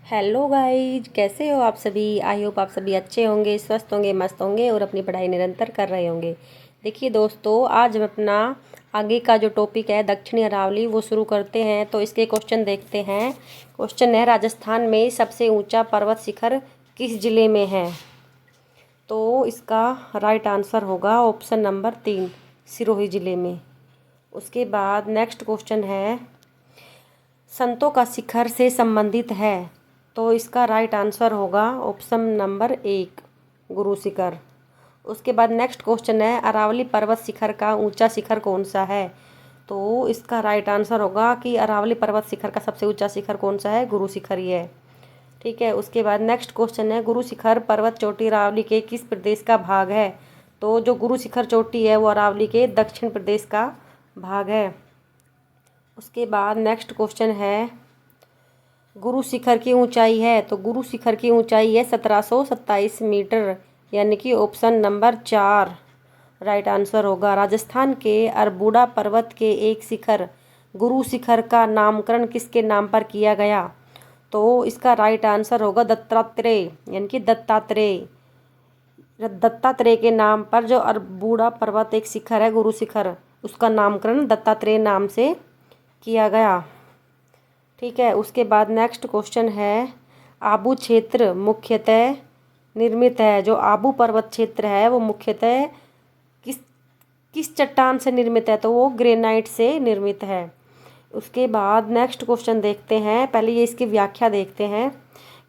Hello guys, कैसे हो आप सभी। आई होप आप सभी अच्छे होंगे, स्वस्थ होंगे, मस्त होंगे और अपनी पढ़ाई निरंतर कर रहे होंगे। देखिए दोस्तों, आज हम अपना आगे का जो टॉपिक है दक्षिणी अरावली वो शुरू करते हैं। तो इसके क्वेश्चन देखते हैं। क्वेश्चन है, राजस्थान में सबसे ऊंचा पर्वत शिखर किस जिले में है। तो इसका राइट आंसर होगा ऑप्शन नंबर 3, सिरोही जिले में। उसके बाद नेक्स्ट क्वेश्चन है, संतों का शिखर से संबंधित है। तो इसका राइट आंसर होगा ऑप्शन नंबर 1, गुरु शिखर। उसके बाद नेक्स्ट क्वेश्चन है, अरावली पर्वत शिखर का ऊंचा शिखर कौन सा है। तो इसका राइट आंसर होगा कि अरावली पर्वत शिखर का सबसे ऊंचा शिखर कौन सा है, गुरु शिखर ही है। ठीक है। उसके बाद नेक्स्ट क्वेश्चन है, गुरु शिखर पर्वत चोटी अरावली के किस प्रदेश का भाग है। तो जो गुरु शिखर चोटी है वो अरावली के दक्षिण प्रदेश का भाग है। उसके बाद नेक्स्ट क्वेश्चन है, गुरु शिखर की ऊंचाई है। तो गुरु शिखर की ऊंचाई है 1727 मीटर, यानी कि ऑप्शन नंबर 4 राइट आंसर होगा। राजस्थान के अरबुड़ा पर्वत के एक शिखर गुरु शिखर का नामकरण किसके नाम पर किया गया। तो इसका राइट आंसर होगा दत्तात्रेय, यानी कि दत्तात्रेय। दत्तात्रेय के नाम पर जो अरबुड़ा पर्वत एक शिखर है गुरु शिखर, उसका नामकरण दत्तात्रेय नाम से किया गया। ठीक है। उसके बाद नेक्स्ट क्वेश्चन है, आबू क्षेत्र मुख्यतः निर्मित है। जो आबू पर्वत क्षेत्र है वो मुख्यतः किस किस चट्टान से निर्मित है। तो वो ग्रेनाइट से निर्मित है। उसके बाद नेक्स्ट क्वेश्चन देखते हैं। पहले ये इसकी व्याख्या देखते हैं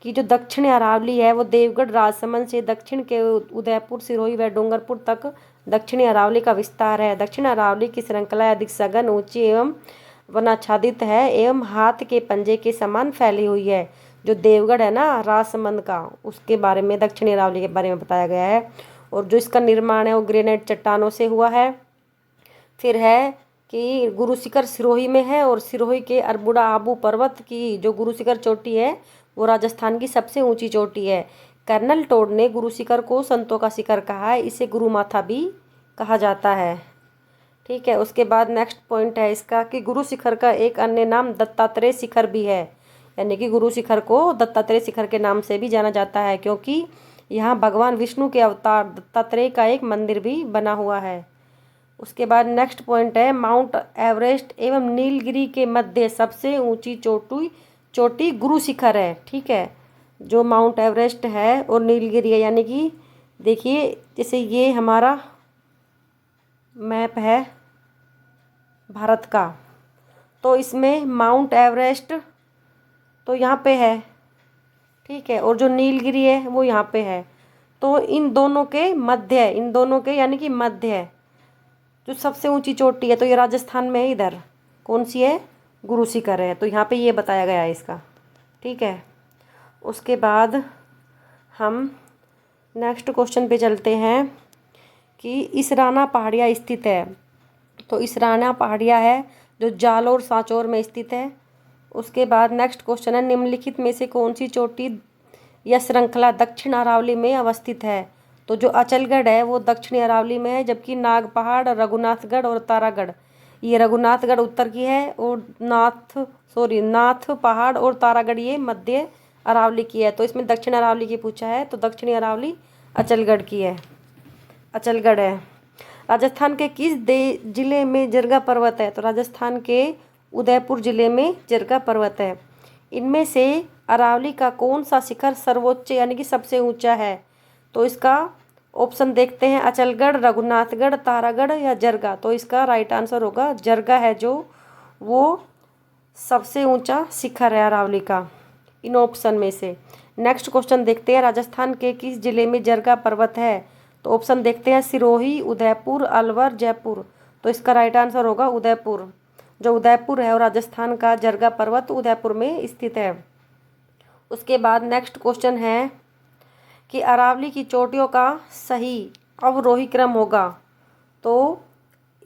कि जो दक्षिणी अरावली है वो देवगढ़ राजसमंद से दक्षिण के उदयपुर, सिरोही व डूंगरपुर तक दक्षिणी अरावली का विस्तार है। दक्षिण अरावली की श्रृंखला अधिक सघन, ऊंची एवं वनाच्छादित है एवं हाथ के पंजे के समान फैली हुई है। जो देवगढ़ है ना राजसमंद का, उसके बारे में, दक्षिणी अरावली के बारे में बताया गया है। और जो इसका निर्माण है वो ग्रेनाइट चट्टानों से हुआ है। फिर है कि गुरु शिखर सिरोही में है और सिरोही के अरबुड़ा आबू पर्वत की जो गुरु शिखर चोटी है वो राजस्थान की सबसे ऊंची चोटी है। कर्नल टोड ने गुरु शिखर को संतों का शिखर कहा है, इसे गुरु माथा भी कहा जाता है। ठीक है। उसके बाद नेक्स्ट पॉइंट है इसका कि गुरु शिखर का एक अन्य नाम दत्तात्रेय शिखर भी है, यानी कि गुरु शिखर को दत्तात्रेय शिखर के नाम से भी जाना जाता है, क्योंकि यहाँ भगवान विष्णु के अवतार दत्तात्रेय का एक मंदिर भी बना हुआ है। उसके बाद नेक्स्ट पॉइंट है, माउंट एवरेस्ट एवं नीलगिरी के मध्य सबसे ऊंची चोटी गुरु शिखर है। ठीक है। जो माउंट एवरेस्ट है और नीलगिरी है, यानी कि देखिए जैसे ये हमारा मैप है भारत का, तो इसमें माउंट एवरेस्ट तो यहाँ पे है। ठीक है। और जो नीलगिरी है वो यहाँ पे है। तो इन दोनों के मध्य है, इन दोनों के यानी कि मध्य है जो सबसे ऊंची चोटी है। तो ये राजस्थान में है, इधर कौन सी है, गुरु शिखर है। तो यहाँ पे ये बताया गया है इसका। ठीक है। उसके बाद हम नेक्स्ट क्वेश्चन पे चलते हैं कि इसराना पहाड़िया स्थित है। तो इसराना पहाड़िया है जो जालोर सांचौर में स्थित है। उसके बाद नेक्स्ट क्वेश्चन है, निम्नलिखित में से कौन सी चोटी या श्रृंखला दक्षिण अरावली में अवस्थित है। तो जो अचलगढ़ है वो दक्षिणी अरावली में है, जबकि नाग पहाड़, रघुनाथगढ़ और तारागढ़, ये रघुनाथगढ़ उत्तर की है और नाथ पहाड़ और तारागढ़ ये मध्य अरावली की है। तो इसमें दक्षिण अरावली की पूछा है, तो दक्षिणी अरावली अचलगढ़ की है, अचलगढ़ है। राजस्थान के किस जिले में जरगा पर्वत है। तो राजस्थान के उदयपुर जिले में जरगा पर्वत है। इनमें से अरावली का कौन सा शिखर सर्वोच्च यानी कि सबसे ऊंचा है। तो इसका ऑप्शन देखते हैं, अचलगढ़, रघुनाथगढ़, तारागढ़ या जरगा। तो इसका राइट आंसर होगा जरगा है, जो वो सबसे ऊंचा शिखर है अरावली का इन ऑप्शन में से। नेक्स्ट क्वेश्चन देखते हैं, राजस्थान के किस जिले में जरगा पर्वत है। तो ऑप्शन देखते हैं, सिरोही, उदयपुर, अलवर, जयपुर। तो इसका राइट आंसर होगा उदयपुर। जो उदयपुर है और राजस्थान का जरगा पर्वत उदयपुर में स्थित है। उसके बाद नेक्स्ट क्वेश्चन है कि अरावली की चोटियों का सही अवरोही क्रम होगा। तो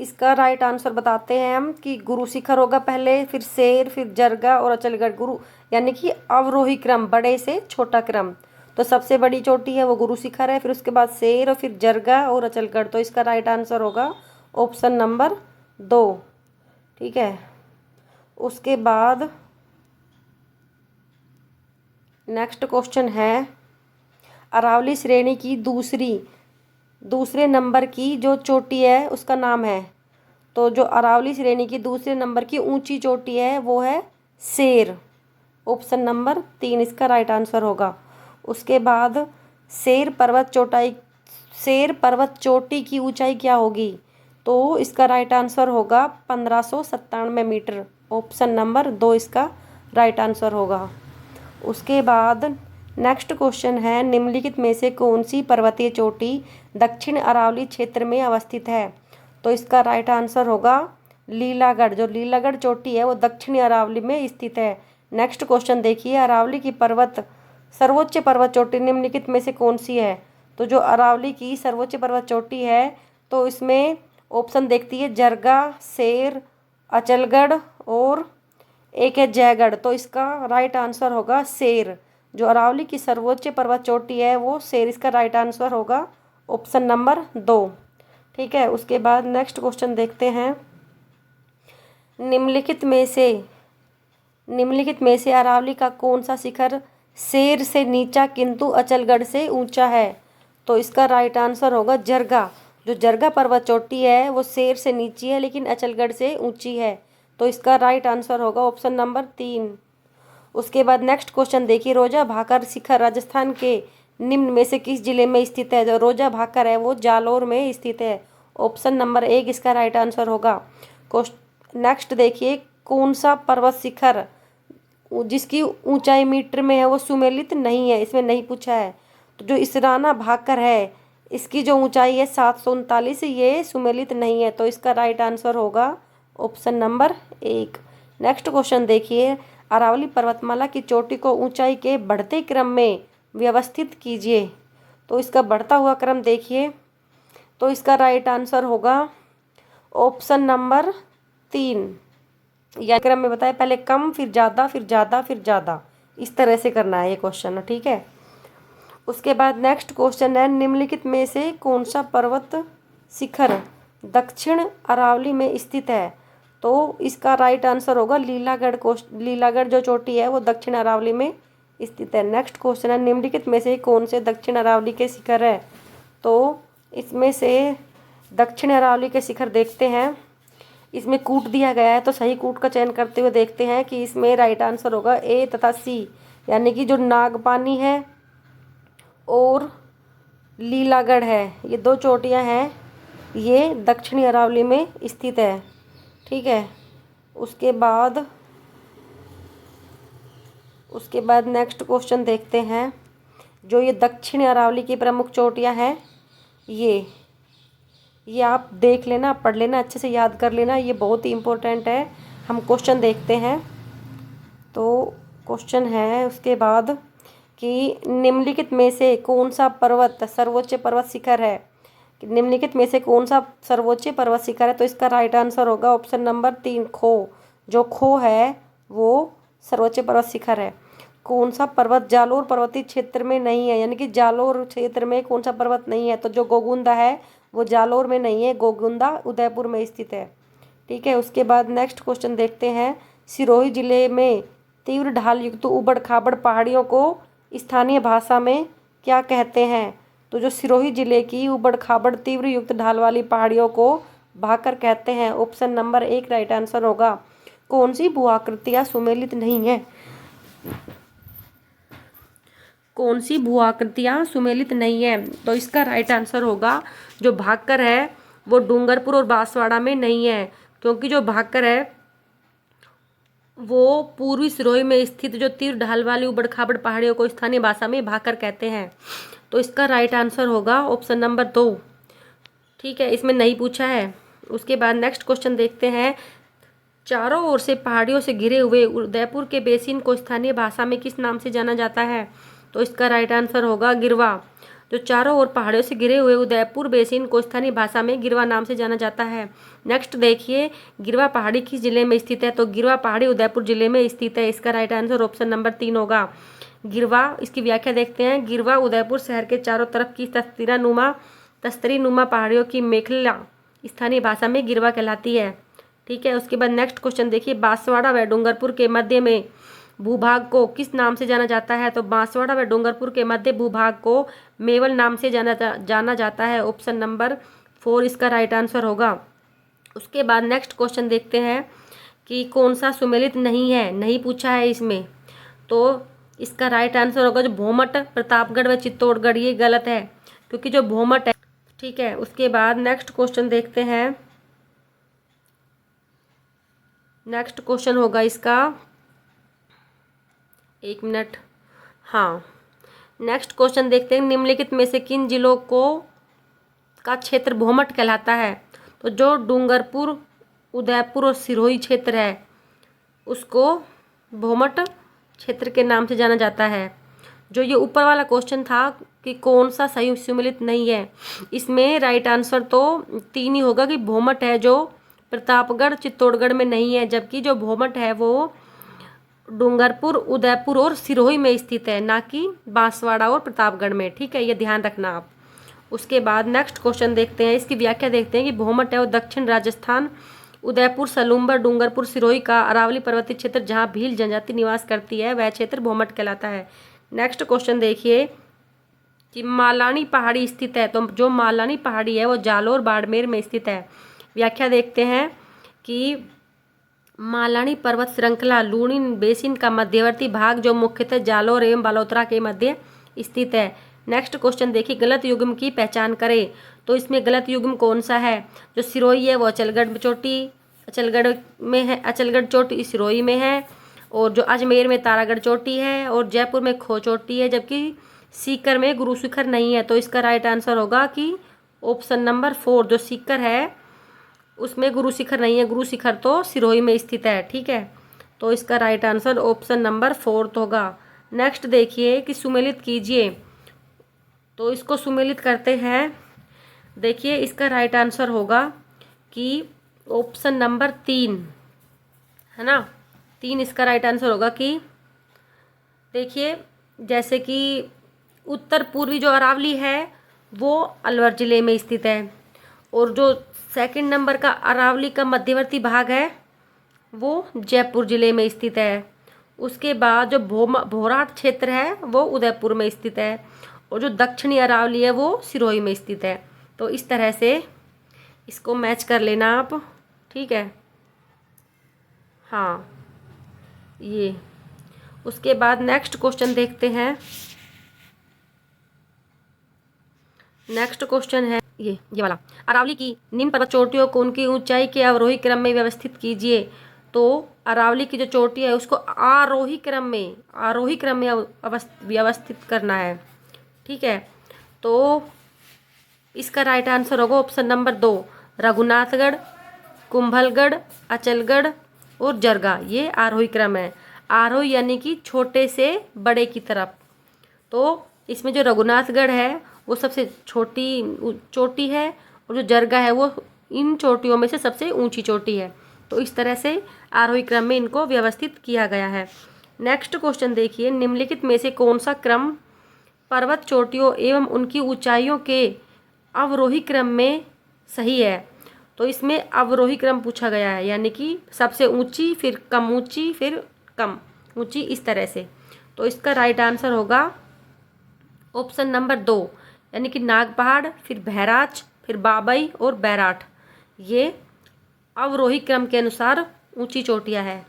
इसका राइट आंसर बताते हैं हम कि गुरु शिखर होगा पहले, फिर शेर, फिर जरगा और अचलगढ़, गुरु यानी कि अवरोही क्रम, बड़े से छोटा क्रम। तो सबसे बड़ी चोटी है वो गुरु शिखर है, फिर उसके बाद शेर और फिर जरगा और अचलगढ़। तो इसका राइट आंसर होगा ऑप्शन नंबर 2। ठीक है। उसके बाद नेक्स्ट क्वेश्चन है अरावली श्रेणी की दूसरे नंबर की जो चोटी है उसका नाम है। तो जो अरावली श्रेणी की दूसरे नंबर की ऊंची चोटी है वो है शेर। ऑप्शन नंबर 3 इसका राइट आंसर होगा। उसके बाद शेर पर्वत चोटी की ऊंचाई क्या होगी? तो इसका राइट आंसर होगा 1597 मीटर। ऑप्शन नंबर 2 इसका राइट आंसर होगा। उसके बाद नेक्स्ट क्वेश्चन है निम्नलिखित में से कौन सी पर्वतीय चोटी दक्षिण अरावली क्षेत्र में अवस्थित है? तो इसका राइट आंसर होगा लीलागढ़। जो लीलागढ़ चोटी है वो दक्षिणी अरावली में स्थित है। नेक्स्ट क्वेश्चन देखिए अरावली की सर्वोच्च पर्वत चोटी निम्नलिखित में से कौन सी है? तो जो अरावली की सर्वोच्च पर्वत चोटी है तो इसमें ऑप्शन देखती है जरगा, शेर, अचलगढ़ और एक है जयगढ़। तो इसका राइट आंसर होगा शेर। जो अरावली की सर्वोच्च पर्वत चोटी है वो शेर, इसका राइट आंसर होगा ऑप्शन नंबर 2। ठीक है, उसके बाद नेक्स्ट क्वेश्चन देखते हैं निम्नलिखित में से अरावली का कौन सा शिखर शेर से नीचा किंतु अचलगढ़ से ऊंचा है? तो इसका राइट आंसर होगा जरगा। जो जरगा पर्वत चोटी है वो शेर से नीची है लेकिन अचलगढ़ से ऊंची है। तो इसका राइट आंसर होगा ऑप्शन नंबर 3। उसके बाद नेक्स्ट क्वेश्चन देखिए रोजा भाकर शिखर राजस्थान के निम्न में से किस जिले में स्थित है? जो रोजा भाकर है वो जालोर में स्थित है। ऑप्शन नंबर 1 इसका राइट आंसर होगा। नेक्स्ट देखिए कौन सा पर्वत शिखर जिसकी ऊंचाई मीटर में है वो सुमेलित नहीं है? इसमें नहीं पूछा है। तो जो इसराना भाकर है इसकी जो ऊंचाई है 739, ये सुमेलित नहीं है। तो इसका राइट आंसर होगा ऑप्शन नंबर 1। नेक्स्ट क्वेश्चन देखिए अरावली पर्वतमाला की चोटी को ऊंचाई के बढ़ते क्रम में व्यवस्थित कीजिए। तो इसका बढ़ता हुआ क्रम देखिए, तो इसका राइट आंसर होगा ऑप्शन नंबर 3। या क्रम में बताया पहले कम फिर ज़्यादा फिर ज़्यादा फिर ज़्यादा, इस तरह से करना है ये क्वेश्चन। ठीक है, उसके बाद नेक्स्ट क्वेश्चन है निम्नलिखित में से कौन सा पर्वत शिखर दक्षिण अरावली में स्थित है? तो इसका राइट आंसर होगा लीलागढ़ जो चोटी है वो दक्षिण अरावली में स्थित है। नेक्स्ट क्वेश्चन है निम्नलिखित में से कौन से दक्षिण अरावली के शिखर है? तो इसमें से दक्षिण अरावली के शिखर देखते हैं, इसमें कूट दिया गया है तो सही कूट का चयन करते हुए देखते हैं कि इसमें राइट आंसर होगा ए तथा सी, यानी कि जो नागपानी है और लीलागढ़ है ये 2 चोटियां हैं, ये दक्षिणी अरावली में स्थित है। ठीक है, उसके बाद नेक्स्ट क्वेश्चन देखते हैं जो ये दक्षिणी अरावली की प्रमुख चोटियां हैं ये आप देख लेना, पढ़ लेना, अच्छे से याद कर लेना, ये बहुत ही इम्पोर्टेंट है। हम क्वेश्चन देखते हैं। तो क्वेश्चन है उसके बाद कि निम्नलिखित में से कौन सा सर्वोच्च पर्वत शिखर है? निम्नलिखित में से कौन सा सर्वोच्च पर्वत शिखर है? तो इसका राइट आंसर होगा ऑप्शन नंबर 3 खो। जो खो है वो सर्वोच्च पर्वत शिखर है। कौन सा पर्वत जालोर पर्वतीय क्षेत्र में नहीं है? यानी कि जालोर क्षेत्र में कौन सा पर्वत नहीं है? तो जो गोगुंदा है वो जालोर में नहीं है, गोगुंदा उदयपुर में स्थित है। ठीक है, उसके बाद नेक्स्ट क्वेश्चन देखते हैं सिरोही जिले में तीव्र ढाल युक्त उबड़ खाबड़ पहाड़ियों को स्थानीय भाषा में क्या कहते हैं? तो जो सिरोही जिले की उबड़ खाबड़ तीव्र युक्त ढाल वाली पहाड़ियों को भाकर कहते हैं। ऑप्शन नंबर 1 राइट आंसर होगा। कौन सी भूआकृतियाँ सुमेलित नहीं है? कौन सी भूआकृतियाँ सुमेलित नहीं है? तो इसका राइट आंसर होगा जो भाकर है वो डूंगरपुर और बांसवाड़ा में नहीं है, क्योंकि जो भाकर है वो पूर्वी सिरोही में स्थित जो तीव्र ढाल वाली उबड़ खाबड़ पहाड़ियों को स्थानीय भाषा में भाकर कहते हैं। तो इसका राइट आंसर होगा ऑप्शन नंबर 2। ठीक है, इसमें नहीं पूछा है। उसके बाद नेक्स्ट क्वेश्चन देखते हैं चारों ओर से पहाड़ियों से घिरे हुए उदयपुर के बेसिन को स्थानीय भाषा में किस नाम से जाना जाता है? तो इसका राइट आंसर होगा गिरवा। जो चारों ओर पहाड़ियों से घिरे हुए उदयपुर बेसिन को स्थानीय भाषा में गिरवा नाम से जाना जाता है। नेक्स्ट देखिए गिरवा पहाड़ी किस जिले में स्थित है? तो गिरवा पहाड़ी उदयपुर जिले में स्थित है। इसका राइट आंसर ऑप्शन नंबर 3 होगा। गिरवा, इसकी व्याख्या देखते हैं। गिरवा उदयपुर शहर के चारों तरफ की तस्तरी नुमा पहाड़ियों की मेखला स्थानीय भाषा में गिरवा कहलाती है। ठीक है, उसके बाद नेक्स्ट क्वेश्चन देखिए बांसवाड़ा व डूंगरपुर के मध्य में भूभाग को किस नाम से जाना जाता है? तो बांसवाड़ा व डूंगरपुर के मध्य भूभाग को मेवल नाम से जाना जाता है। ऑप्शन नंबर 4 इसका राइट आंसर होगा। उसके बाद नेक्स्ट क्वेश्चन देखते हैं कि कौन सा सुमेलित नहीं है, नहीं पूछा है इसमें। तो इसका राइट आंसर होगा जो भोमट, प्रतापगढ़ व चित्तौड़गढ़, ये गलत है क्योंकि जो भोमट है, ठीक है। उसके बाद नेक्स्ट क्वेश्चन देखते हैं। नेक्स्ट क्वेश्चन होगा इसका, एक मिनट, हाँ, नेक्स्ट क्वेश्चन देखते हैं। निम्नलिखित में से किन जिलों को का क्षेत्र भोमट कहलाता है? तो जो डूंगरपुर, उदयपुर और सिरोही क्षेत्र है उसको भोमट क्षेत्र के नाम से जाना जाता है। जो ये ऊपर वाला क्वेश्चन था कि कौन सा सही सुमेलित नहीं है, इसमें राइट आंसर तो 3 ही होगा कि भोमट है जो प्रतापगढ़ चित्तौड़गढ़ में नहीं है, जबकि जो भोमट है वो डूंगरपुर, उदयपुर और सिरोही में स्थित है, ना कि बांसवाड़ा और प्रतापगढ़ में, ठीक है, ये ध्यान रखना आप। उसके बाद नेक्स्ट क्वेश्चन देखते हैं, इसकी व्याख्या देखते हैं कि भोमट है वो दक्षिण राजस्थान, उदयपुर, सलूम्बर, डूंगरपुर, सिरोही का अरावली पर्वतीय क्षेत्र जहाँ भील जनजाति निवास करती है वह क्षेत्र भोमट कहलाता है। नेक्स्ट क्वेश्चन देखिए कि मालानी पहाड़ी स्थित है। तो जो मालानी पहाड़ी है वो जालोर, बाड़मेर में स्थित है। व्याख्या देखते हैं कि मालानी पर्वत श्रृंखला लूनी बेसिन का मध्यवर्ती भाग जो मुख्यतः जालोर एवं बालोतरा के मध्य स्थित है। नेक्स्ट क्वेश्चन देखिए, गलत युग्म की पहचान करें। तो इसमें गलत युग्म कौन सा है? जो सिरोही है वो अचलगढ़ चोटी, अचलगढ़ में है, अचलगढ़ चोटी सिरोही में है, और जो अजमेर में तारागढ़ चोटी है, और जयपुर में खो चोटी है, जबकि सीकर में गुरु शिखर नहीं है। तो इसका राइट आंसर होगा कि ऑप्शन नंबर 4, जो सीकर है उसमें गुरु शिखर नहीं है, गुरु शिखर तो सिरोही में स्थित है, ठीक है। तो इसका राइट आंसर ऑप्शन नंबर 4 होगा। नेक्स्ट देखिए कि सुमेलित कीजिए। तो इसको सुमेलित करते हैं। देखिए इसका राइट आंसर होगा कि ऑप्शन नंबर 3 है ना, 3 इसका राइट आंसर होगा। कि देखिए जैसे कि उत्तर पूर्वी जो अरावली है वो अलवर ज़िले में स्थित है, और जो सेकंड नंबर का अरावली का मध्यवर्ती भाग है वो जयपुर ज़िले में स्थित है। उसके बाद जो भोराट क्षेत्र है वो उदयपुर में स्थित है, और जो दक्षिणी अरावली है वो सिरोही में स्थित है। तो इस तरह से इसको मैच कर लेना आप, ठीक है, हाँ ये। उसके बाद नेक्स्ट क्वेश्चन देखते हैं। नेक्स्ट क्वेश्चन है ये वाला, अरावली की निम्न पर्वत चोटियों को उनकी ऊंचाई के अवरोही क्रम में व्यवस्थित कीजिए। तो अरावली की जो चोटी है उसको आरोही क्रम में व्यवस्थित करना है, ठीक है। तो इसका राइट आंसर होगा ऑप्शन नंबर 2, रघुनाथगढ़, कुंभलगढ़, अचलगढ़ और जरगा, ये आरोही क्रम है। आरोही यानी कि छोटे से बड़े की तरफ। तो इसमें जो रघुनाथगढ़ है वो सबसे छोटी चोटी है, और जो जरगा है वो इन चोटियों में से सबसे ऊंची चोटी है। तो इस तरह से आरोही क्रम में इनको व्यवस्थित किया गया है। नेक्स्ट क्वेश्चन देखिए, निम्नलिखित में से कौन सा क्रम पर्वत चोटियों एवं उनकी ऊंचाइयों के अवरोही क्रम में सही है? तो इसमें अवरोही क्रम पूछा गया है, यानी कि सबसे ऊंची, फिर कम ऊंची, फिर कम ऊंची, इस तरह से। तो इसका राइट आंसर होगा ऑप्शन नंबर 2, यानी कि नाग पहाड़, फिर बहराच, फिर बाबई और बैराठ, ये अवरोही क्रम के अनुसार ऊंची चोटियां हैं।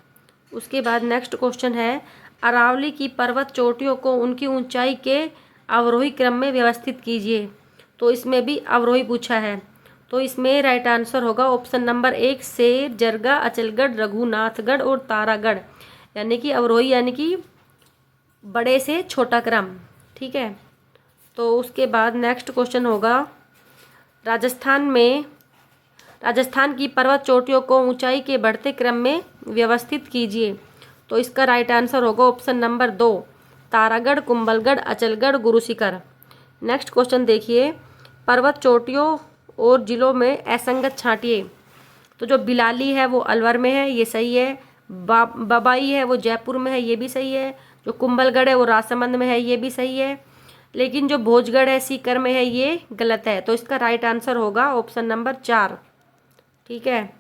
उसके बाद नेक्स्ट क्वेश्चन है, अरावली की पर्वत चोटियों को उनकी ऊंचाई के अवरोही क्रम में व्यवस्थित कीजिए। तो इसमें भी अवरोही पूछा है। तो इसमें राइट आंसर होगा ऑप्शन नंबर 1, शेर, जरगा, अचलगढ़, रघुनाथगढ़ और तारागढ़, यानी कि अवरोही यानी कि बड़े से छोटा क्रम, ठीक है। तो उसके बाद नेक्स्ट क्वेश्चन होगा, राजस्थान की पर्वत चोटियों को ऊंचाई के बढ़ते क्रम में व्यवस्थित कीजिए। तो इसका राइट आंसर होगा option number 2, Taragarh, Kumbhalgarh, Achalgarh, Guru Shikhar. Next question देखिए, पर्वत चोटियों और जिलों में असंगत छांटिए। तो जो बिलाली है वो अलवर में है, ये सही है। बबाई है वो जयपुर में है, ये भी सही है। जो कुंभलगढ़ है वो राजसमंद में है, ये भी सही है। लेकिन जो भोजगढ़ है सीकर में है, ये गलत है। तो इसका राइट आंसर होगा ऑप्शन नंबर 4, ठीक है।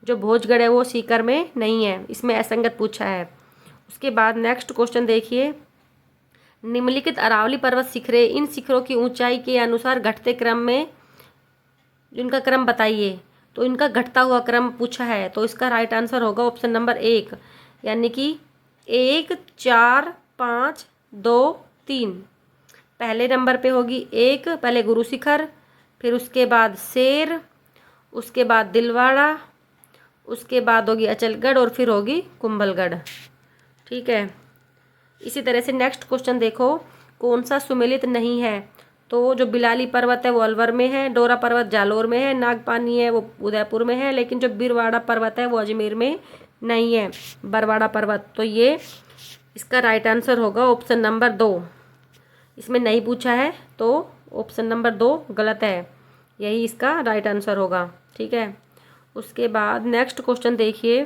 जो भोजगढ़ है वो सीकर में नहीं है, इसमें असंगत पूछा है। उसके बाद नेक्स्ट क्वेश्चन देखिए, निम्नलिखित अरावली पर्वत शिखरे इन शिखरों की ऊंचाई के अनुसार घटते क्रम में इनका क्रम बताइए। तो इनका घटता हुआ क्रम पूछा है, तो इसका राइट आंसर होगा ऑप्शन नंबर 1, यानी कि 1 4 5 2 3। पहले नंबर पे होगी 1, पहले गुरु शिखर, फिर उसके बाद शेर, उसके बाद दिलवाड़ा, उसके बाद होगी अचलगढ़ और फिर होगी कुंभलगढ़। ठीक है, इसी तरह से नेक्स्ट क्वेश्चन देखो, कौन सा सुमेलित नहीं है। तो जो बिलाली पर्वत है वो अलवर में है, डोरा पर्वत जालोर में है, नागपानी है वो उदयपुर में है, लेकिन जो बिरवाड़ा पर्वत है वो अजमेर में नहीं है, बरवाड़ा पर्वत। तो ये इसका राइट आंसर होगा ऑप्शन नंबर 2। इसमें नहीं पूछा है तो ऑप्शन नंबर 2 गलत है, यही इसका राइट आंसर होगा। ठीक है, उसके बाद नेक्स्ट क्वेश्चन देखिए,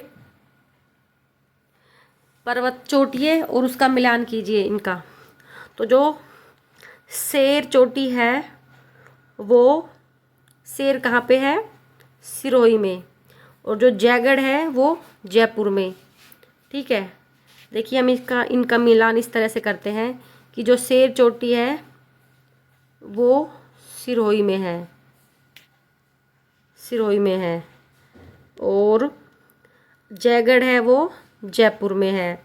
पर्वत चोटिए और उसका मिलान कीजिए इनका। तो जो शेर चोटी है वो शेर कहाँ पे है, सिरोही में, और जो जयगढ़ है वो जयपुर में। ठीक है, देखिए हम इनका मिलान इस तरह से करते हैं कि जो शेर चोटी है वो सिरोही में है, सिरोही में है, और जयगढ़ है वो जयपुर में है,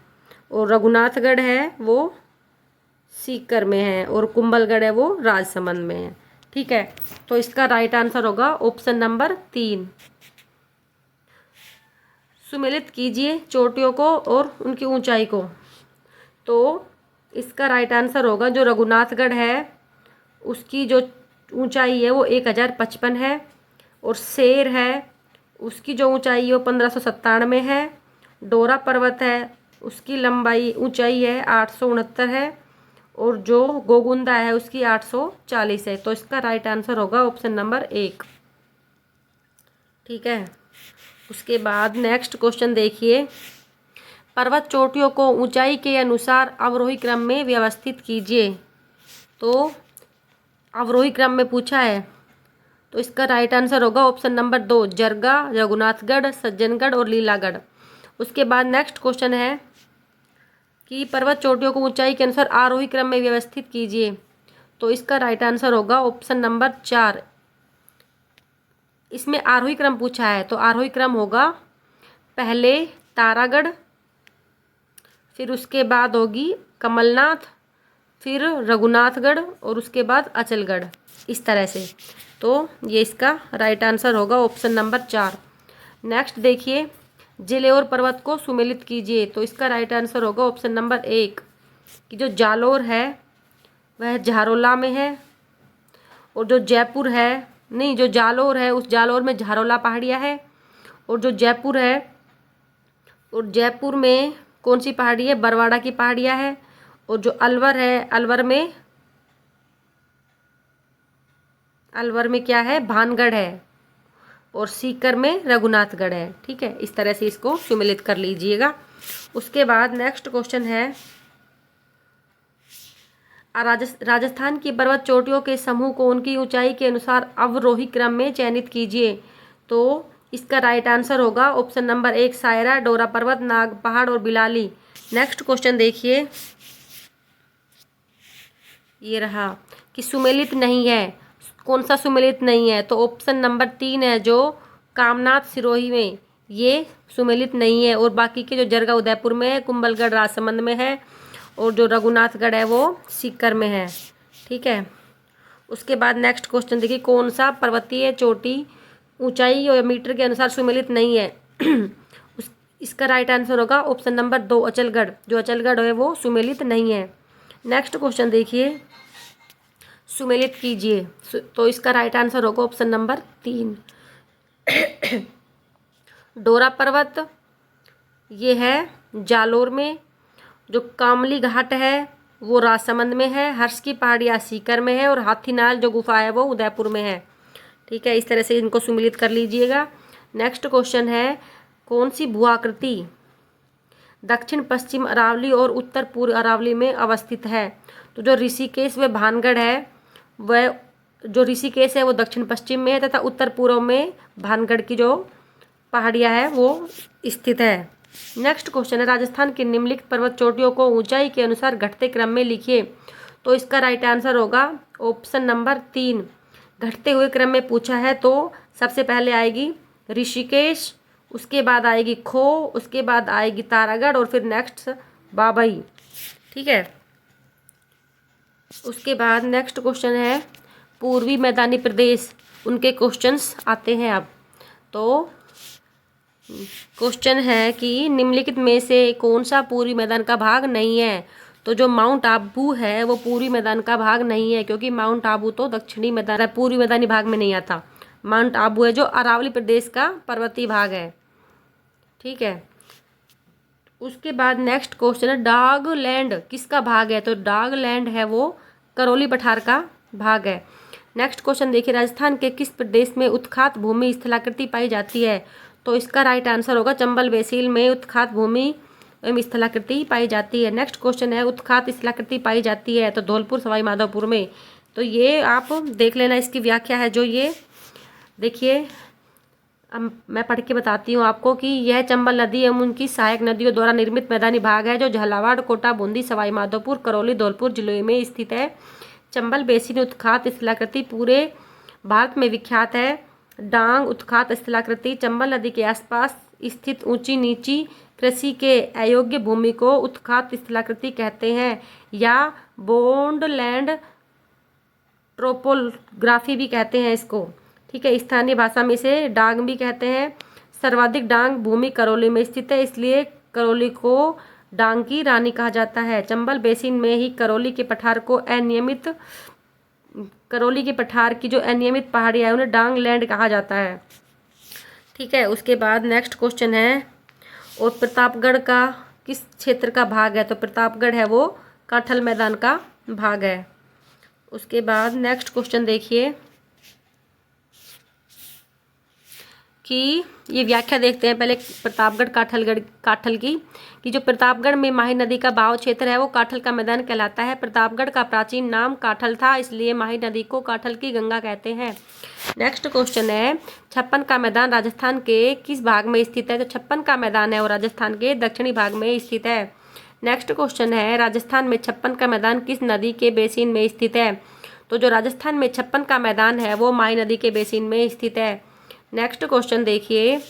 और रघुनाथगढ़ है वो सीकर में है, और कुंभलगढ़ है वो राजसमंद में है। ठीक है, तो इसका राइट आंसर होगा ऑप्शन नंबर 3। सुमेलित कीजिए चोटियों को और उनकी ऊंचाई को। तो इसका राइट आंसर होगा जो रघुनाथगढ़ है उसकी जो ऊंचाई है वो 1055 है, और शेर है उसकी जो ऊंचाई है वो 1597 है, डोरा पर्वत है उसकी लंबाई ऊंचाई है 869 है, और जो गोगुंदा है उसकी 840 है। तो इसका राइट आंसर होगा ऑप्शन नंबर 1। ठीक है, उसके बाद नेक्स्ट क्वेश्चन देखिए, पर्वत चोटियों को ऊंचाई के अनुसार अवरोही क्रम में व्यवस्थित कीजिए। तो अवरोही क्रम में पूछा है, तो इसका राइट आंसर होगा ऑप्शन नंबर 2, जरगा, रघुनाथगढ़, सज्जनगढ़ और लीलागढ़। उसके बाद नेक्स्ट क्वेश्चन है कि पर्वत चोटियों को ऊंचाई के अनुसार आरोही क्रम में व्यवस्थित कीजिए। तो इसका राइट आंसर होगा ऑप्शन नंबर 4। इसमें आरोही क्रम पूछा है, तो आरोही क्रम होगा पहले तारागढ़, फिर उसके बाद होगी कमलनाथ, फिर रघुनाथगढ़ और उसके बाद अचलगढ़, इस तरह से। तो ये इसका राइट आंसर होगा ऑप्शन नंबर 4। नेक्स्ट देखिए, जेलेऔर पर्वत को सुमेलित कीजिए। तो इसका राइट आंसर होगा ऑप्शन नंबर 1 कि जो जालोर है वह झारोला में है, और जो जयपुर है नहीं जो जालोर है उस जालोर में झारोला पहाड़ियाँ है, और जो जयपुर है और जयपुर में कौन सी पहाड़ी है, बरवाड़ा की पहाड़ियाँ है, और जो अलवर है अलवर में क्या है, भानगढ़ है, और सीकर में रघुनाथगढ़ है। ठीक है, इस तरह से इसको सुमेलित कर लीजिएगा। उसके बाद नेक्स्ट क्वेश्चन है, राजस्थान की पर्वत चोटियों के समूह को उनकी ऊंचाई के अनुसार अवरोही क्रम में चयनित कीजिए। तो इसका राइट आंसर होगा ऑप्शन नंबर 1, सायरा, डोरा पर्वत, नाग पहाड़ और बिलाली। नेक्स्ट क्वेश्चन देखिए, ये रहा कि सुमेलित नहीं है, कौन सा सुमेलित नहीं है। तो ऑप्शन नंबर 3 है जो कामनाथ सिरोही में, ये सुमेलित नहीं है, और बाकी के जो जरगा उदयपुर में है, कुंभलगढ़ राजसमंद में है, और जो रघुनाथगढ़ है वो सीकर में है। ठीक है, उसके बाद नेक्स्ट क्वेश्चन देखिए, कौन सा पर्वतीय चोटी ऊंचाई और मीटर के अनुसार सुमेलित नहीं है। इसका राइट आंसर होगा ऑप्शन नंबर 2, अचलगढ़। जो अचलगढ़ है वो सुमेलित नहीं है। नेक्स्ट क्वेश्चन देखिए, सुमेलित कीजिए। तो इसका राइट आंसर होगा ऑप्शन नंबर 3, डोरा पर्वत, ये है जालोर में, जो कामली घाट है वो राजसमंद में है, हर्ष की पहाड़ियाँ सीकर में है, और हाथीनाल जो गुफा है वो उदयपुर में है। ठीक है, इस तरह से इनको सुमेलित कर लीजिएगा। नेक्स्ट क्वेश्चन है, कौन सी भूआकृति दक्षिण पश्चिम अरावली और उत्तर पूर्व अरावली में अवस्थित है। तो जो ऋषिकेश व भानगढ़ है वह, जो ऋषिकेश है वो दक्षिण पश्चिम में है, तथा उत्तर पूर्व में भानगढ़ की जो पहाड़ियाँ है वो स्थित है। नेक्स्ट क्वेश्चन है, राजस्थान की निम्नलिखित पर्वत चोटियों को ऊंचाई के अनुसार घटते क्रम में लिखिए। तो इसका राइट आंसर होगा ऑप्शन नंबर 3, घटते हुए क्रम में पूछा है तो सबसे पहले आएगी ऋषिकेश, उसके बाद आएगी खो, उसके बाद आएगी तारागढ़ और फिर नेक्स्ट बाबई। ठीक है, उसके बाद नेक्स्ट क्वेश्चन है पूर्वी मैदानी प्रदेश, उनके क्वेश्चंस आते हैं अब। तो क्वेश्चन है कि निम्नलिखित में से कौन सा पूर्वी मैदान का भाग नहीं है। तो जो माउंट आबू है वो पूर्वी मैदान का भाग नहीं है, क्योंकि माउंट आबू तो दक्षिणी मैदान पूर्वी मैदानी भाग में नहीं आता। माउंट आबू है जो अरावली प्रदेश का पर्वतीय भाग है। ठीक है, उसके बाद नेक्स्ट क्वेश्चन है डागलैंड किसका भाग है। तो डागलैंड है वो करौली पठार का भाग है। नेक्स्ट क्वेश्चन देखिए, राजस्थान के किस प्रदेश में उत्खात भूमि स्थलाकृति पाई जाती है। तो इसका राइट आंसर होगा चंबल बेसिल में उत्खात भूमि एवं स्थलाकृति पाई जाती है। नेक्स्ट क्वेश्चन है उत्खात स्थलाकृति पाई जाती है तो धौलपुर सवाई माधोपुर में। तो ये आप देख लेना, इसकी व्याख्या है जो ये देखिए, अब मैं पढ़ के बताती हूँ आपको कि यह चंबल नदी एवं उनकी सहायक नदियों द्वारा निर्मित मैदानी भाग है जो झालावाड़, कोटा, बूंदी, सवाई माधोपुर, करौली, धौलपुर जिलों में स्थित है। चंबल बेसिन उत्खात स्थलाकृति पूरे भारत में विख्यात है। डांग उत्खात स्थलाकृति चंबल नदी के आसपास स्थित ऊंची नीची कृषि के अयोग्य भूमि को उत्खात स्थलाकृति कहते हैं, या बॉन्डलैंड ट्रोपोग्राफी भी कहते हैं इसको। ठीक है, स्थानीय भाषा में इसे डांग भी कहते हैं। सर्वाधिक डांग भूमि करौली में स्थित है, इसलिए करौली को डांग की रानी कहा जाता है। चंबल बेसिन में ही करौली के पठार की जो अनियमित पहाड़ियाँ है उन्हें डांग लैंड कहा जाता है। ठीक है, उसके बाद नेक्स्ट क्वेश्चन है, और प्रतापगढ़ का किस क्षेत्र का भाग है। तो प्रतापगढ़ है वो काठल मैदान का भाग है। उसके बाद नेक्स्ट क्वेश्चन देखिए कि ये व्याख्या देखते हैं पहले प्रतापगढ़ काठल की, कि जो प्रतापगढ़ में माही नदी का बहाव क्षेत्र है वो काठल का मैदान कहलाता है। प्रतापगढ़ का प्राचीन नाम काठल था, इसलिए माही नदी को काठल की गंगा कहते हैं। नेक्स्ट क्वेश्चन है, छप्पन का मैदान राजस्थान के किस भाग में स्थित है। तो छप्पन का मैदान है वो राजस्थान के दक्षिणी भाग में स्थित है। नेक्स्ट क्वेश्चन है, राजस्थान में छप्पन का मैदान किस नदी के बेसिन में स्थित है। तो जो राजस्थान में छप्पन का मैदान है वो माही नदी के बेसिन में स्थित है। नेक्स्ट क्वेश्चन देखिए,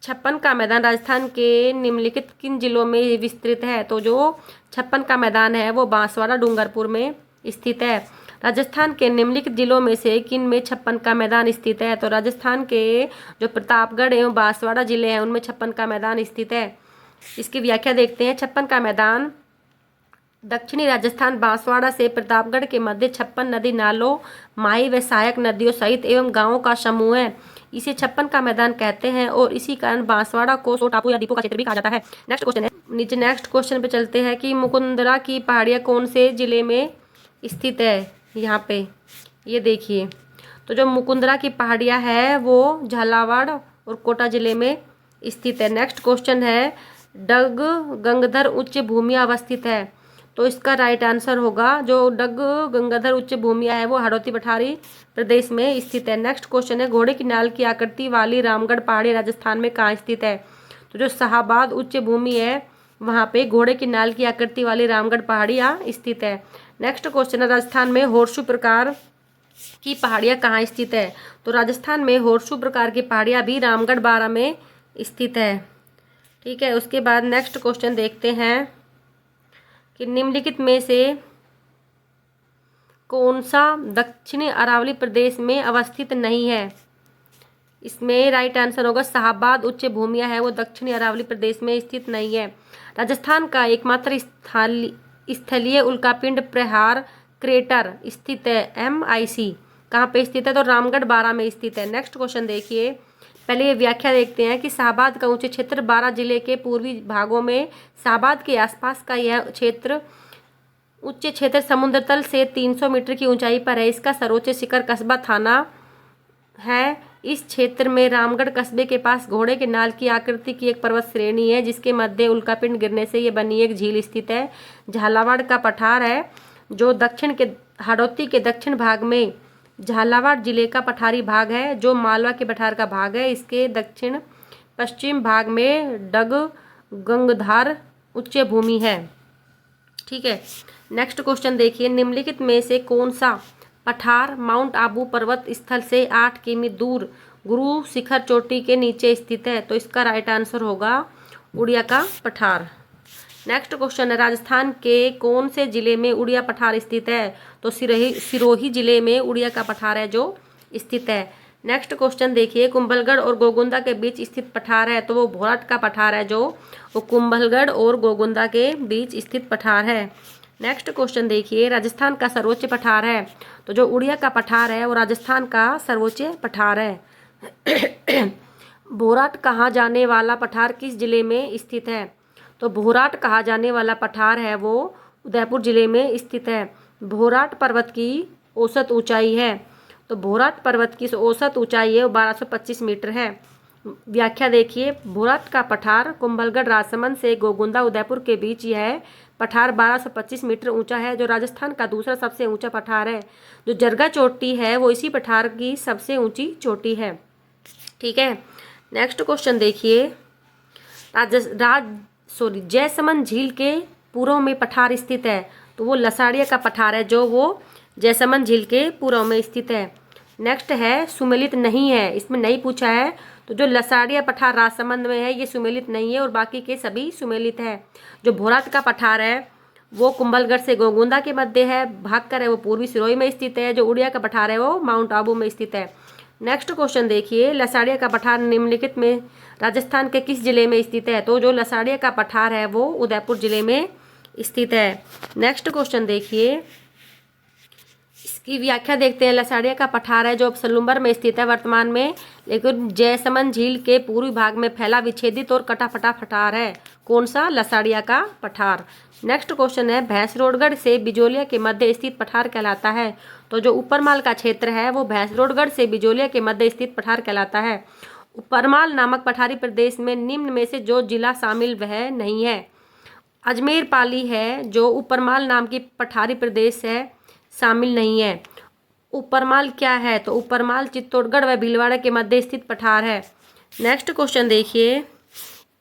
छप्पन का मैदान राजस्थान के निम्नलिखित किन जिलों में विस्तृत है। तो जो छप्पन का मैदान है वो बांसवाड़ा डूंगरपुर में स्थित है। राजस्थान के निम्नलिखित जिलों में से किन में छप्पन का मैदान स्थित है। तो राजस्थान के जो प्रतापगढ़ एवं बांसवाड़ा जिले हैं उनमें छप्पन का मैदान स्थित है। इसकी व्याख्या देखते हैं, छप्पन का मैदान दक्षिणी राजस्थान बांसवाड़ा से प्रतापगढ़ के मध्य छप्पन नदी नालों, माही व सहायक नदियों सहित एवं गांवों का समूह है। इसे छप्पन का मैदान कहते हैं और इसी कारण बांसवाड़ा को सो टापू या द्वीपों का क्षेत्र भी कहा जाता है। नेक्स्ट क्वेश्चन है, नीचे नेक्स्ट क्वेश्चन पे चलते हैं कि मुकुंदरा की पहाड़ियाँ कौन से जिले में स्थित है। यहाँ पे ये देखिए, तो जो मुकुंदरा की पहाड़ियाँ है वो झालावाड़ और कोटा जिले में स्थित है। नेक्स्ट क्वेश्चन है, डग गंगधर उच्च भूमियाँ अवस्थित है। तो इसका राइट आंसर होगा जो डग गंगाधर उच्च भूमिया है वो हाड़ौती पठारी प्रदेश में स्थित है। नेक्स्ट क्वेश्चन है, घोड़े की नाल की आकृति वाली रामगढ़ पहाड़ी राजस्थान में कहाँ स्थित है। तो जो शाहाबाद उच्च भूमि है वहाँ पे घोड़े की नाल की आकृति वाली रामगढ़ पहाड़ियाँ स्थित है। नेक्स्ट क्वेश्चन है, राजस्थान में होर्सू प्रकार की पहाड़ियाँ कहाँ स्थित है। तो राजस्थान में होर्सू प्रकार की पहाड़ियाँ भी रामगढ़ बारा में स्थित है। ठीक है, उसके बाद नेक्स्ट क्वेश्चन देखते हैं कि निम्नलिखित में से कौन सा दक्षिणी अरावली प्रदेश में अवस्थित नहीं है। इसमें राइट आंसर होगा शाहाबाद उच्च भूमिया है वो दक्षिणी अरावली प्रदेश में स्थित नहीं है। राजस्थान का एकमात्र स्थलीय उल्कापिंड प्रहार क्रेटर स्थित है MIC कहाँ पे स्थित है। तो रामगढ़ बारा में स्थित है। नेक्स्ट क्वेश्चन देखिए, पहले ये व्याख्या देखते हैं कि शाहाबाद का ऊंचे क्षेत्र बारा जिले के पूर्वी भागों में शाहाबाद के आसपास का यह क्षेत्र उच्च क्षेत्र समुद्र तल से 300 मीटर की ऊंचाई पर है। इसका सर्वोच्च शिखर कस्बा थाना है। इस क्षेत्र में रामगढ़ कस्बे के पास घोड़े के नाल की आकृति की एक पर्वत श्रेणी है जिसके मध्य उल्कापिंड गिरने से ये बनी एक झील स्थित है। झालावाड़ का पठार है जो दक्षिण के हाड़ौती के दक्षिण भाग में झालावाड़ जिले का पठारी भाग है जो मालवा के पठार का भाग है। इसके दक्षिण पश्चिम भाग में डग गंगधार उच्च भूमि है। ठीक है, नेक्स्ट क्वेश्चन देखिए, निम्नलिखित में से कौन सा पठार माउंट आबू पर्वत स्थल से 8 किमी दूर गुरु शिखर चोटी के नीचे स्थित है? तो इसका राइट आंसर होगा उड़िया का पठार। नेक्स्ट क्वेश्चन है, राजस्थान के कौन से जिले में उड़िया पठार स्थित है? तो सिरोही जिले में उड़िया का पठार है जो स्थित है। नेक्स्ट क्वेश्चन देखिए, कुंभलगढ़ और गोगुंदा के बीच स्थित पठार है? तो वो भोराट का पठार है जो वो कुंभलगढ़ और गोगुंदा के बीच स्थित पठार है। नेक्स्ट क्वेश्चन देखिए, राजस्थान का सर्वोच्च पठार है? तो जो उड़िया का पठार है वो राजस्थान का सर्वोच्च पठार है। भोराट कहा जाने वाला पठार किस जिले में स्थित है? तो भोराट कहा जाने वाला पठार है वो उदयपुर जिले में स्थित है। भोराट पर्वत की औसत ऊंचाई है? तो भोराट पर्वत की औसत ऊंचाई है वो 1225 मीटर है। व्याख्या देखिए, भोराट का पठार कुंभलगढ़ राजसमंद से गोगुंदा उदयपुर के बीच यह पठार 1225 मीटर ऊंचा है, जो राजस्थान का दूसरा सबसे ऊंचा पठार है। जो जरगा चोटी है वो इसी पठार की सबसे ऊंची चोटी है। ठीक है, नेक्स्ट क्वेश्चन देखिए, जयसमंद झील के पूर्व में पठार स्थित है? तो वो लसाड़िया का पठार है जो वो जयसमंद झील के पूर्व में स्थित है। नेक्स्ट है, सुमेलित नहीं है, इसमें नहीं पूछा है। तो जो लसाड़िया पठार राजसमंद में है ये सुमेलित नहीं है और बाकी के सभी सुमेलित है। जो भोराट का पठार है वो कुंभलगढ़ से गोगुंदा के मध्य है, भागकर है वो पूर्वी सिरोही में स्थित है। जो उड़िया का पठार है वो माउंट आबू में स्थित है। नेक्स्ट क्वेश्चन देखिए, लसाड़िया का पठार निम्नलिखित में राजस्थान के किस जिले में स्थित है? तो जो लसाड़िया का पठार है वो उदयपुर जिले में स्थित है। नेक्स्ट क्वेश्चन देखिए, इसकी व्याख्या देखते हैं। लसाड़िया का पठार है जो सलुम्बर में स्थित है वर्तमान में, लेकिन जयसमंद झील के पूर्वी भाग में फैला विच्छेदित और कटा फटा पठार है। कौन सा? लसाड़िया का पठार। नेक्स्ट क्वेश्चन है, भैंसरोडगढ़ से बिजोलिया के मध्य स्थित पठार कहलाता है? तो जो ऊपरमाल का क्षेत्र है वो भैंसरोडगढ़ से बिजोलिया के मध्य स्थित पठार कहलाता है। ऊपरमाल नामक पठारी प्रदेश में निम्न में से जो जिला शामिल वह नहीं है? अजमेर पाली है जो ऊपरमाल नाम की पठारी प्रदेश है, शामिल नहीं है। ऊपरमाल क्या है? तो ऊपरमाल चित्तौड़गढ़ व भीलवाड़ा के मध्य स्थित पठार है। नेक्स्ट क्वेश्चन देखिए,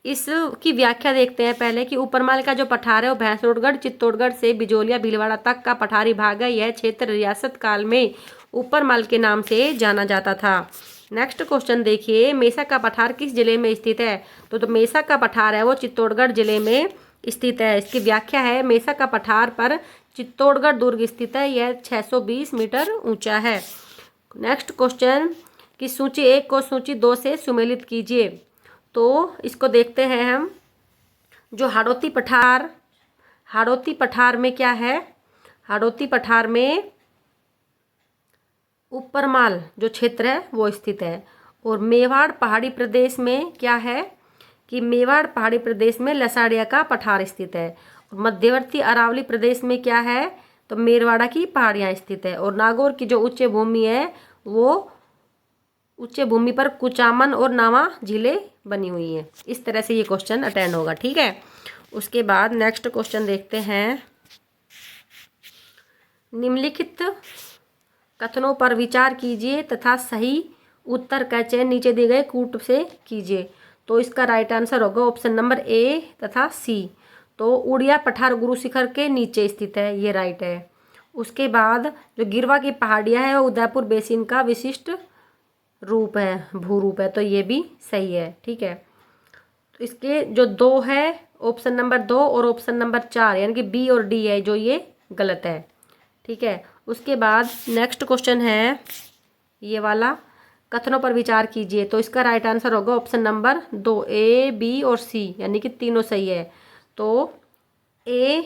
इसकी व्याख्या देखते हैं पहले कि ऊपरमाल का जो पठार है वो भैंसरोडगढ़ चित्तौड़गढ़ से बिजोलिया भीलवाड़ा तक का पठारी भाग है। यह क्षेत्र रियासत काल में ऊपरमाल के नाम से जाना जाता था। नेक्स्ट क्वेश्चन देखिए, मेसा का पठार किस जिले में स्थित है? तो मेसा का पठार है वो चित्तौड़गढ़ जिले में स्थित है। इसकी व्याख्या है, मेसा का पठार पर चित्तौड़गढ़ दुर्ग स्थित है। यह 620 मीटर ऊंचा है। नेक्स्ट क्वेश्चन कि सूची 1 को सूची 2 से सुमेलित कीजिए। तो इसको देखते हैं हम। जो हाड़ौती पठार में क्या है? हाड़ौती पठार में ऊपरमाल जो क्षेत्र है वो स्थित है। और मेवाड़ पहाड़ी प्रदेश में क्या है कि मेवाड़ पहाड़ी प्रदेश में लसाड़िया का पठार स्थित है। और मध्यवर्ती अरावली प्रदेश में क्या है? तो मेरवाड़ा की पहाड़ियाँ स्थित है। और नागौर की जो उच्च भूमि है वो उच्च भूमि पर कुचामन और नावा झीलें बनी हुई हैं। इस तरह से ये क्वेश्चन अटेंड होगा। ठीक है, उसके बाद नेक्स्ट क्वेश्चन देखते हैं। निम्नलिखित कथनों पर विचार कीजिए तथा सही उत्तर का चयन नीचे दिए गए कूट से कीजिए। तो इसका राइट आंसर होगा ऑप्शन नंबर ए तथा सी। तो उड़िया पठार गुरु शिखर के नीचे स्थित है, ये राइट है। उसके बाद जो गिरवा की पहाड़ियाँ है वो उदयपुर बेसिन का विशिष्ट रूप है, भूरूप है, तो ये भी सही है। ठीक है, तो इसके जो 2 है ऑप्शन नंबर 2 और ऑप्शन नंबर 4 यानी कि बी और डी है जो ये गलत है। ठीक है, उसके बाद नेक्स्ट क्वेश्चन है ये वाला, कथनों पर विचार कीजिए। तो इसका राइट आंसर होगा ऑप्शन नंबर 2, ए बी और सी यानी कि तीनों सही है। तो ए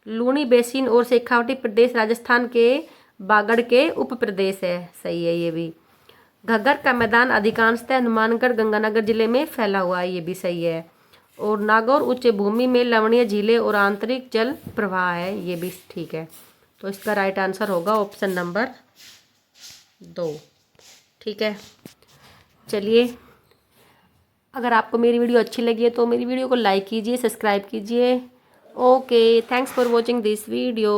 लूनी बेसिन और शेखावटी प्रदेश राजस्थान के बागड़ के उप प्रदेश है, सही है ये भी। घग्गर का मैदान अधिकांशतः हनुमानगढ़ गंगानगर जिले में फैला हुआ है, ये भी सही है। और नागौर उच्च भूमि में लवणीय झीलें और आंतरिक जल प्रवाह है, ये भी ठीक है। तो इसका राइट आंसर होगा ऑप्शन नंबर 2। ठीक है, चलिए, अगर आपको मेरी वीडियो अच्छी लगी है तो मेरी वीडियो को लाइक कीजिए, सब्सक्राइब कीजिए। Okay, thanks for watching this video.